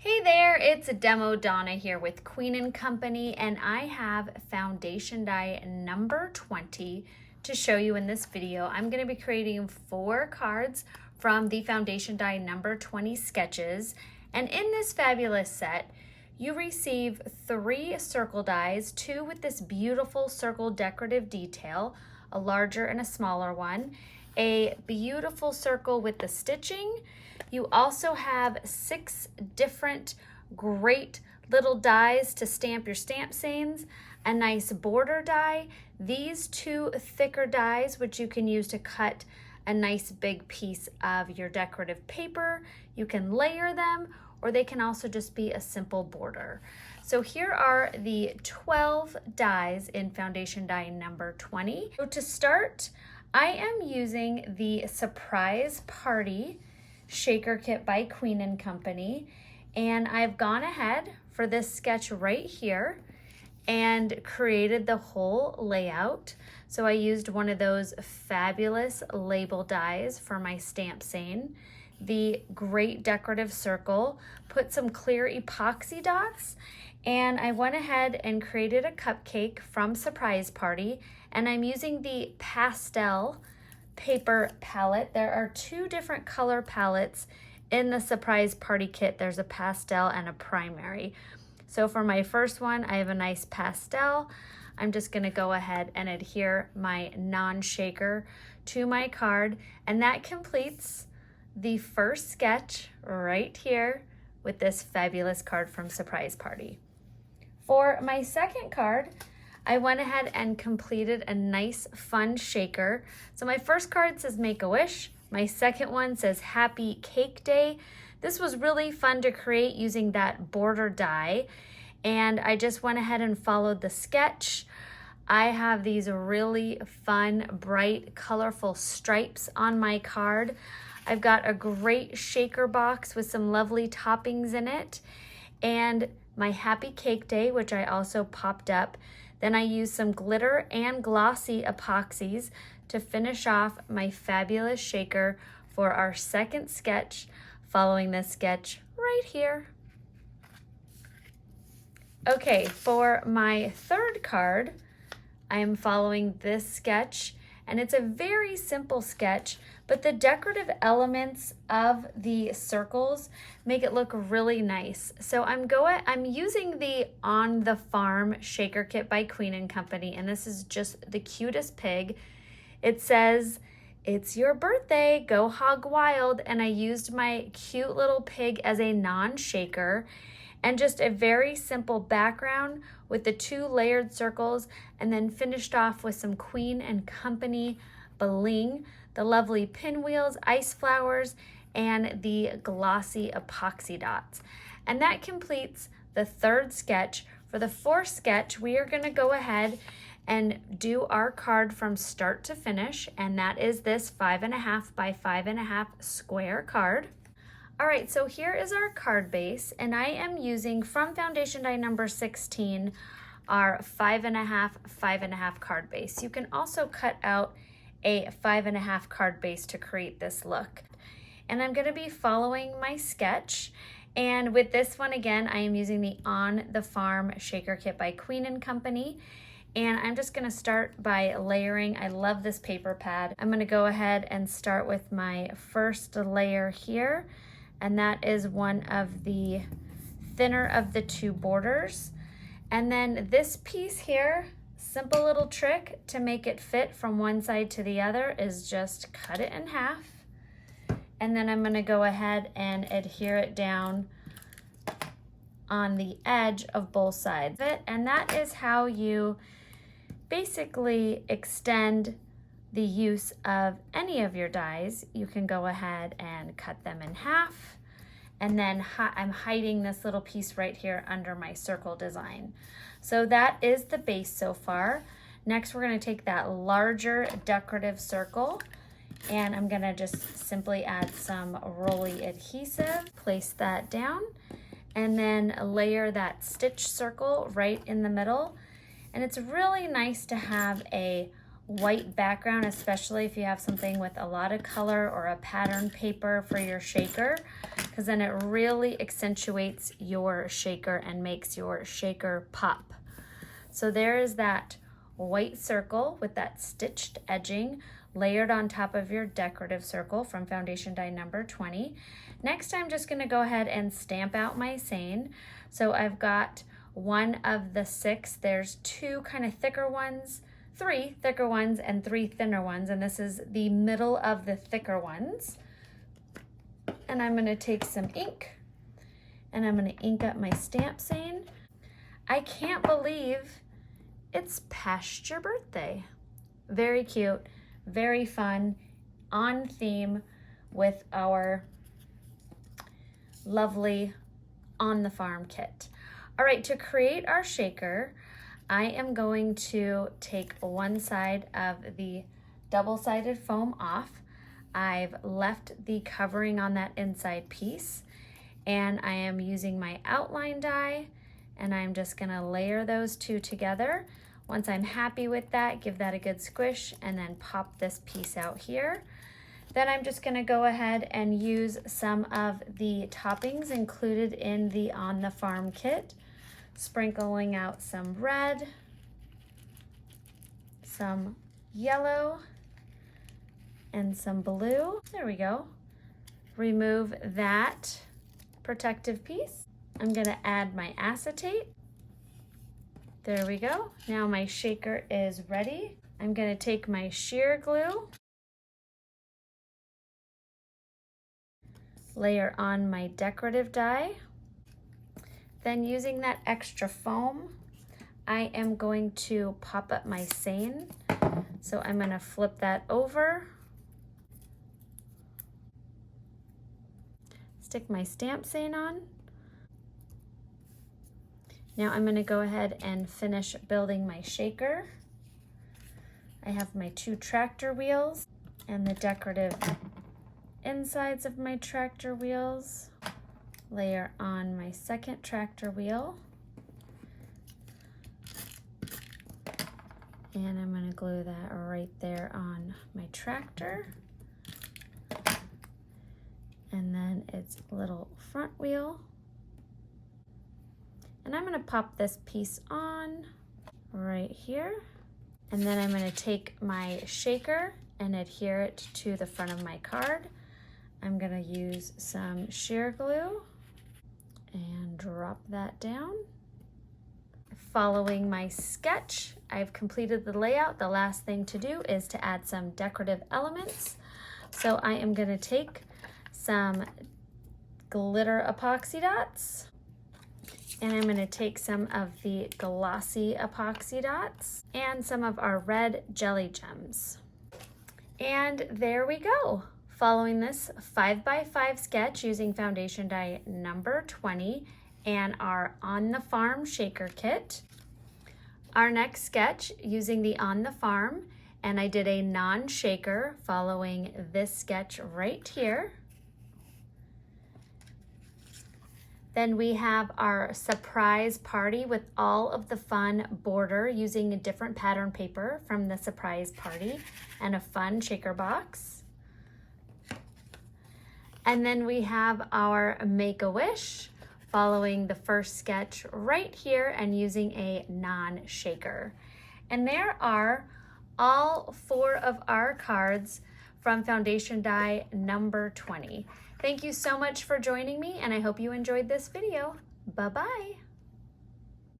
Hey there, it's Demo Donna here with Queen & Company, and I have foundation die number 20 to show you in this video. I'm going to be creating 4 cards from the foundation die number 20 sketches, and in this fabulous set, you receive 3 circle dies, 2 with this beautiful circle decorative detail, a larger and a smaller one, a beautiful circle with the stitching. You also have 6 different great little dies to stamp your stamp scenes, a nice border die, these 2 thicker dies which you can use to cut a nice big piece of your decorative paper. You can layer them, or they can also just be a simple border. So here are the 12 dies in foundation die number 20. So to start, I am using the Surprise Party Shaker Kit by Queen & Company, and I've gone ahead for this sketch right here and created the whole layout. So I used one of those fabulous label dies for my stamp scene, the great decorative circle, put some clear epoxy dots, and I went ahead and created a cupcake from Surprise Party, and I'm using the pastel paper palette. There are 2 different color palettes in the Surprise Party kit. There's a pastel and a primary. So for my first one, I have a nice pastel. I'm just gonna go ahead and adhere my non-shaker to my card, and that completes the first sketch right here with this fabulous card from Surprise Party. For my second card, I went ahead and completed a nice fun shaker. So my first card says Make-A-Wish. My second one says Happy Cake Day. This was really fun to create using that border die, and I just went ahead and followed the sketch. I have these really fun, bright, colorful stripes on my card. I've got a great shaker box with some lovely toppings in it, and my Happy Cake Day, which I also popped up. Then I used some glitter and glossy epoxies to finish off my fabulous shaker for our second sketch, following this sketch right here. Okay, for my third card, I am following this sketch, and it's a very simple sketch, but the decorative elements of the circles make it look really nice. So I'm using the On the Farm Shaker Kit by Queen & Company, and this is just the cutest pig. It says, "It's your birthday, go hog wild," and I used my cute little pig as a non-shaker, and just a very simple background with the 2 layered circles, and then finished off with some Queen & Company bling, the lovely pinwheels, ice flowers, and the glossy epoxy dots. And that completes the third sketch. For the fourth sketch, we are gonna go ahead and do our card from start to finish, and that is this 5.5 by 5.5 square card. All right, so here is our card base, and I am using from foundation die number 16 our 5.5 card base. You can also cut out a 5.5 card base to create this look. And I'm gonna be following my sketch, and with this one again, I am using the On the Farm Shaker Kit by Queen & Company, and I'm just gonna start by layering. I love this paper pad. I'm gonna go ahead and start with my first layer here, and that is one of the thinner of the 2 borders. And then this piece here, simple little trick to make it fit from one side to the other is just cut it in half. And then I'm gonna go ahead and adhere it down on the edge of both sides of it. And that is how you basically extend the use of any of your dies. You can go ahead and cut them in half, and then I'm hiding this little piece right here under my circle design. So that is the base so far. Next, we're gonna take that larger decorative circle, and I'm gonna just simply add some rolly adhesive, place that down, and then layer that stitch circle right in the middle. And it's really nice to have a white background, especially if you have something with a lot of color or a pattern paper for your shaker, because then it really accentuates your shaker and makes your shaker pop. So there is that white circle with that stitched edging layered on top of your decorative circle from foundation die number 20. Next, I'm just going to go ahead and stamp out my seine. So I've got one of the 6. There's 2 kind of thicker ones, 3 thicker ones, and 3 thinner ones. And this is the middle of the thicker ones. And I'm going to take some ink and I'm going to ink up my stamp seine. I can't believe it's past your birthday. Very cute, very fun, on theme with our lovely On the Farm kit. All right, to create our shaker, I am going to take one side of the double-sided foam off. I've left the covering on that inside piece, and I am using my outline die, and I'm just gonna layer those 2 together. Once I'm happy with that, give that a good squish and then pop this piece out here. Then I'm just gonna go ahead and use some of the toppings included in the On the Farm kit, sprinkling out some red, some yellow, and some blue. There we go. Remove that protective piece. I'm gonna add my acetate. There we go. Now my shaker is ready. I'm gonna take my sheer glue, layer on my decorative die. Then using that extra foam, I am going to pop up my seine. So I'm gonna flip that over, stick my stamp seine on. Now I'm gonna go ahead and finish building my shaker. I have my 2 tractor wheels and the decorative insides of my tractor wheels. Layer on my second tractor wheel. And I'm gonna glue that right there on my tractor. And then its little front wheel. And I'm gonna pop this piece on right here. And then I'm gonna take my shaker and adhere it to the front of my card. I'm gonna use some sheer glue and drop that down. Following my sketch, I've completed the layout. The last thing to do is to add some decorative elements. So I am gonna take some glitter epoxy dots, and I'm gonna take some of the glossy epoxy dots and some of our red jelly gems. And there we go. Following this 5x5 sketch using foundation die number 20 and our On the Farm shaker kit. Our next sketch using the On the Farm, and I did a non-shaker following this sketch right here. Then we have our surprise party with all of the fun border using a different pattern paper from the surprise party and a fun shaker box. And then we have our Make-A-Wish following the first sketch right here and using a non-shaker. And there are all 4 of our cards from foundation die number 20. Thank you so much for joining me, and I hope you enjoyed this video. Bye-bye.